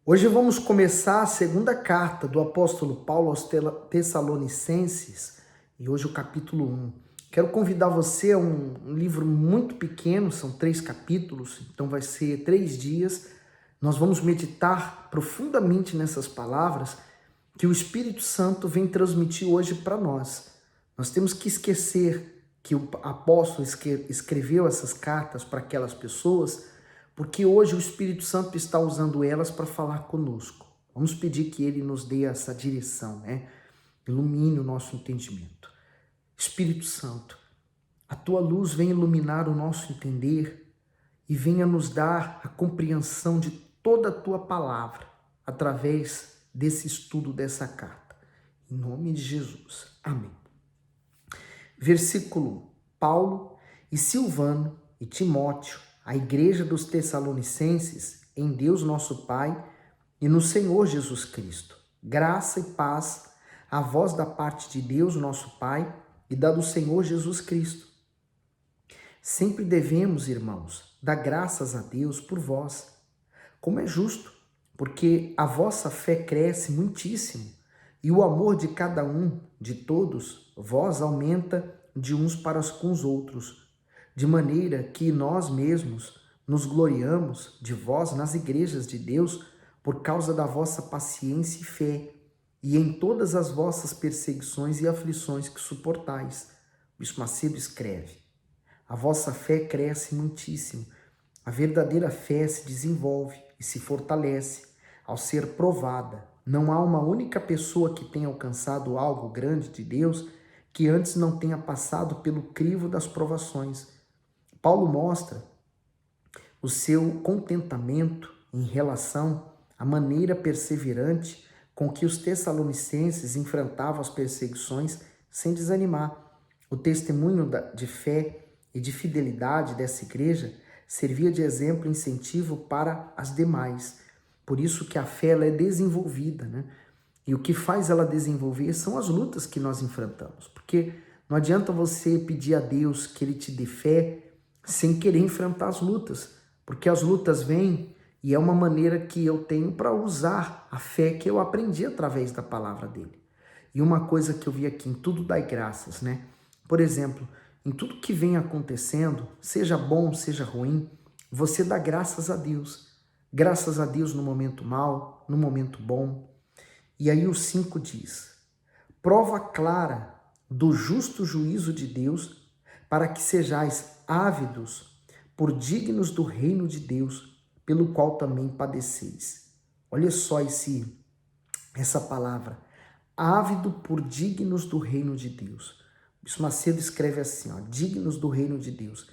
Hoje vamos começar a segunda carta do apóstolo Paulo aos Tessalonicenses e hoje o capítulo 1. Quero convidar você a um livro muito pequeno, são 3 capítulos, então vai ser 3 dias. Nós vamos meditar profundamente nessas palavras que o Espírito Santo vem transmitir hoje para nós. Nós temos que esquecer que o apóstolo escreveu essas cartas para aquelas pessoas, porque hoje o Espírito Santo está usando elas para falar conosco. Vamos pedir que ele nos dê essa direção, né? Ilumine o nosso entendimento. Espírito Santo, a tua luz vem iluminar o nosso entender e venha nos dar a compreensão de toda a tua palavra através desse estudo dessa carta. Em nome de Jesus. Amém. Versículo 1. Paulo e Silvano e Timóteo, a igreja dos Tessalonicenses, em Deus nosso Pai e no Senhor Jesus Cristo. Graça e paz a vós da parte de Deus nosso Pai e da do Senhor Jesus Cristo. Sempre devemos, irmãos, dar graças a Deus por vós, como é justo, porque a vossa fé cresce muitíssimo e o amor de cada um, de todos, vós aumenta de uns para com os outros, de maneira que nós mesmos nos gloriamos de vós nas igrejas de Deus por causa da vossa paciência e fé, e em todas as vossas perseguições e aflições que suportais. O Bispo Macedo escreve: a vossa fé cresce muitíssimo, a verdadeira fé se desenvolve e se fortalece ao ser provada. Não há uma única pessoa que tenha alcançado algo grande de Deus que antes não tenha passado pelo crivo das provações. Paulo mostra o seu contentamento em relação à maneira perseverante com que os tessalonicenses enfrentavam as perseguições sem desanimar. O testemunho de fé e de fidelidade dessa igreja servia de exemplo e incentivo para as demais. Por isso que a fé ela é desenvolvida, né? E o que faz ela desenvolver são as lutas que nós enfrentamos. Porque não adianta você pedir a Deus que Ele te dê fé sem querer enfrentar as lutas. Porque as lutas vêm e é uma maneira que eu tenho para usar a fé que eu aprendi através da palavra dele. E uma coisa que eu vi aqui, em tudo dai graças, né? Por exemplo, em tudo que vem acontecendo, seja bom, seja ruim, você dá graças a Deus. Graças a Deus no momento mau, no momento bom. E aí o 5 diz: prova clara do justo juízo de Deus, para que sejais ávidos por dignos do reino de Deus, pelo qual também padeceis. Olha só essa palavra, ávido por dignos do reino de Deus. O Bispo Macedo escreve assim, dignos do reino de Deus.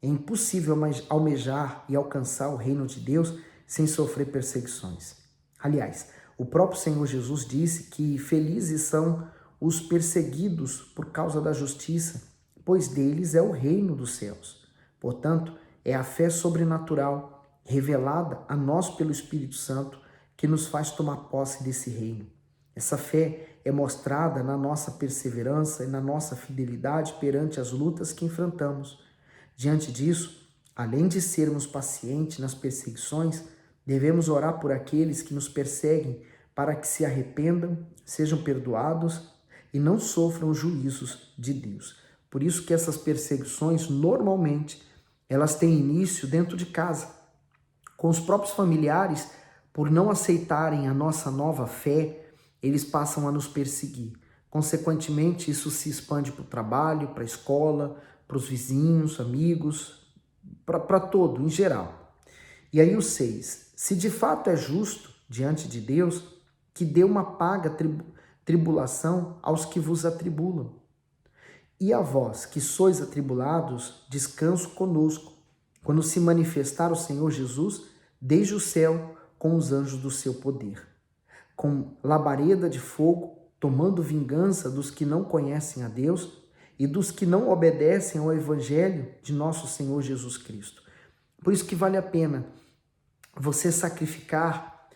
É impossível almejar e alcançar o reino de Deus sem sofrer perseguições. Aliás, o próprio Senhor Jesus disse que felizes são os perseguidos por causa da justiça, pois deles é o reino dos céus. Portanto, é a fé sobrenatural, revelada a nós pelo Espírito Santo, que nos faz tomar posse desse reino. Essa fé é mostrada na nossa perseverança e na nossa fidelidade perante as lutas que enfrentamos. Diante disso, além de sermos pacientes nas perseguições, devemos orar por aqueles que nos perseguem para que se arrependam, sejam perdoados e não sofram os juízos de Deus. Por isso que essas perseguições, normalmente, elas têm início dentro de casa, com os próprios familiares, por não aceitarem a nossa nova fé, eles passam a nos perseguir. Consequentemente, isso se expande para o trabalho, para a escola, para os vizinhos, amigos, para todo, em geral. E aí o 6, se de fato é justo diante de Deus, que dê uma paga tribulação aos que vos atribulam. E a vós, que sois atribulados, descanso conosco, quando se manifestar o Senhor Jesus desde o céu com os anjos do seu poder, com labareda de fogo, tomando vingança dos que não conhecem a Deus e dos que não obedecem ao evangelho de nosso Senhor Jesus Cristo. Por isso que vale a pena você sacrificar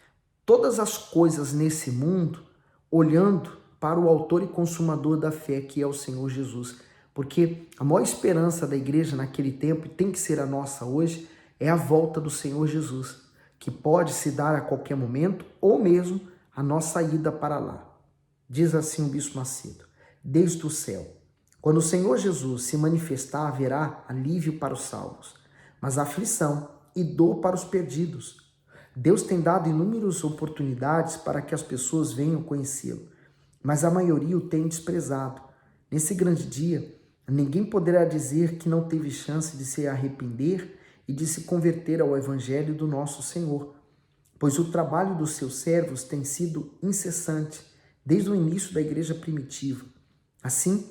todas as coisas nesse mundo, olhando para o autor e consumador da fé, que é o Senhor Jesus. Porque a maior esperança da igreja naquele tempo, e tem que ser a nossa hoje, é a volta do Senhor Jesus, que pode se dar a qualquer momento ou mesmo a nossa ida para lá. Diz assim o Bispo Macedo: desde o céu, quando o Senhor Jesus se manifestar, haverá alívio para os salvos, mas aflição e dor para os perdidos. Deus tem dado inúmeras oportunidades para que as pessoas venham conhecê-lo, mas a maioria o tem desprezado. Nesse grande dia, ninguém poderá dizer que não teve chance de se arrepender e de se converter ao Evangelho do nosso Senhor, pois o trabalho dos seus servos tem sido incessante desde o início da igreja primitiva. Assim,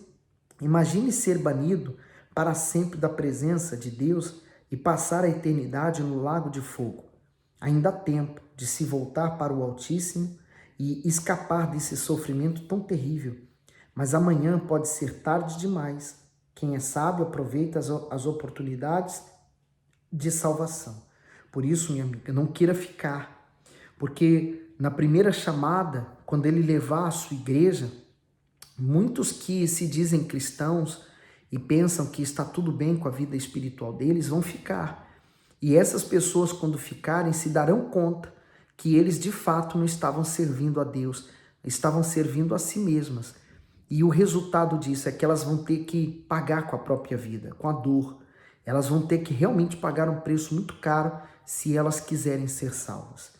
imagine ser banido para sempre da presença de Deus e passar a eternidade no lago de fogo. Ainda há tempo de se voltar para o Altíssimo e escapar desse sofrimento tão terrível. Mas amanhã pode ser tarde demais. Quem é sábio aproveita as oportunidades de salvação. Por isso, minha amiga, não queira ficar, porque na primeira chamada, quando ele levar a sua igreja, muitos que se dizem cristãos e pensam que está tudo bem com a vida espiritual deles vão ficar. E essas pessoas, quando ficarem, se darão conta que eles de fato não estavam servindo a Deus, estavam servindo a si mesmas. E o resultado disso é que elas vão ter que pagar com a própria vida, com a dor. Elas vão ter que realmente pagar um preço muito caro se elas quiserem ser salvas.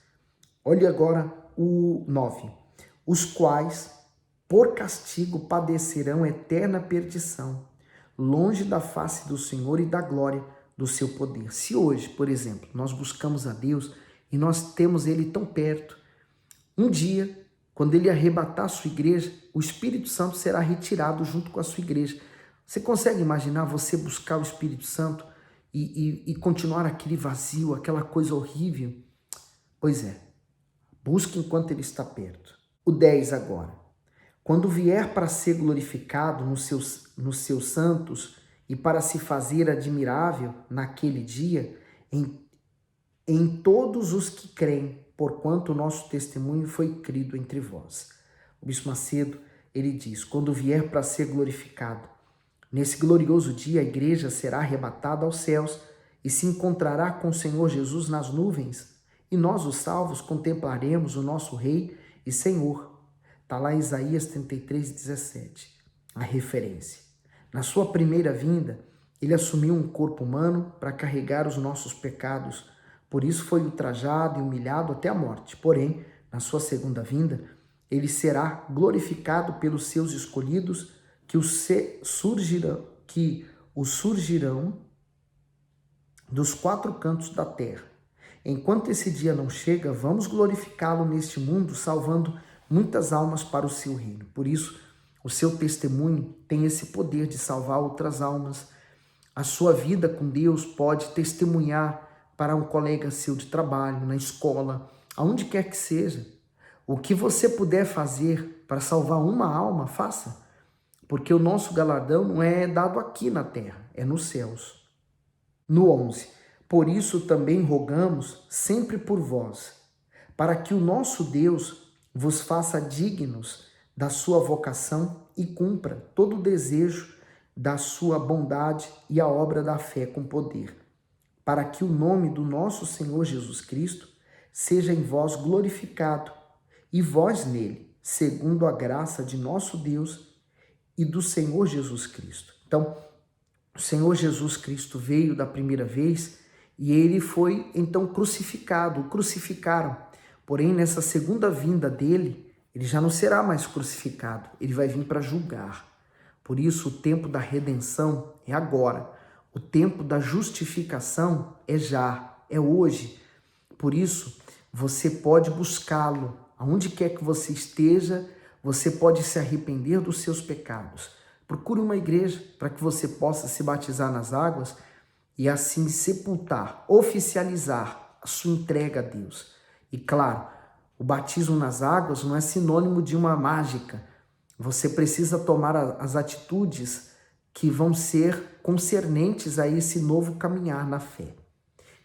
Olhe agora o 9. Os quais, por castigo, padecerão eterna perdição, longe da face do Senhor e da glória do seu poder. Se hoje, por exemplo, nós buscamos a Deus e nós temos Ele tão perto, um dia, quando Ele arrebatar a sua igreja, o Espírito Santo será retirado junto com a sua igreja. Você consegue imaginar você buscar o Espírito Santo e continuar aquele vazio, aquela coisa horrível? Pois é, busque enquanto Ele está perto. O 10 agora. Quando vier para ser glorificado nos seus santos e para se fazer admirável naquele dia em todos os que creem, porquanto o nosso testemunho foi crido entre vós. O Bispo Macedo, ele diz, quando vier para ser glorificado, nesse glorioso dia a igreja será arrebatada aos céus e se encontrará com o Senhor Jesus nas nuvens, e nós, os salvos, contemplaremos o nosso Rei e Senhor. Está lá em Isaías 33:17, a referência. Na sua primeira vinda, ele assumiu um corpo humano para carregar os nossos pecados, por isso foi ultrajado e humilhado até a morte. Porém, na sua segunda vinda, ele será glorificado pelos seus escolhidos que o surgirão dos quatro cantos da terra. Enquanto esse dia não chega, vamos glorificá-lo neste mundo, salvando muitas almas para o seu reino. Por isso, o seu testemunho tem esse poder de salvar outras almas. A sua vida com Deus pode testemunhar para um colega seu de trabalho, na escola, aonde quer que seja. O que você puder fazer para salvar uma alma, faça. Porque o nosso galardão não é dado aqui na terra, é nos céus. No 11. Por isso também rogamos sempre por vós, para que o nosso Deus vos faça dignos da sua vocação e cumpra todo o desejo da sua bondade e a obra da fé com poder, para que o nome do nosso Senhor Jesus Cristo seja em vós glorificado e vós nele, segundo a graça de nosso Deus e do Senhor Jesus Cristo. Então, o Senhor Jesus Cristo veio da primeira vez e ele foi então crucificado, o crucificaram. Porém, nessa segunda vinda dele, ele já não será mais crucificado, ele vai vir para julgar. Por isso, o tempo da redenção é agora. O tempo da justificação é já, é hoje. Por isso, você pode buscá-lo. Aonde quer que você esteja, você pode se arrepender dos seus pecados. Procure uma igreja para que você possa se batizar nas águas e assim sepultar, oficializar a sua entrega a Deus. E claro, o batismo nas águas não é sinônimo de uma mágica. Você precisa tomar as atitudes que vão ser concernentes a esse novo caminhar na fé.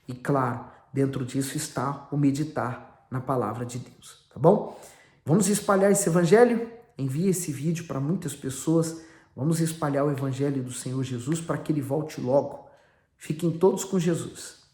E claro, dentro disso está o meditar na palavra de Deus, tá bom? Vamos espalhar esse evangelho? Envie esse vídeo para muitas pessoas. Vamos espalhar o evangelho do Senhor Jesus para que ele volte logo. Fiquem todos com Jesus.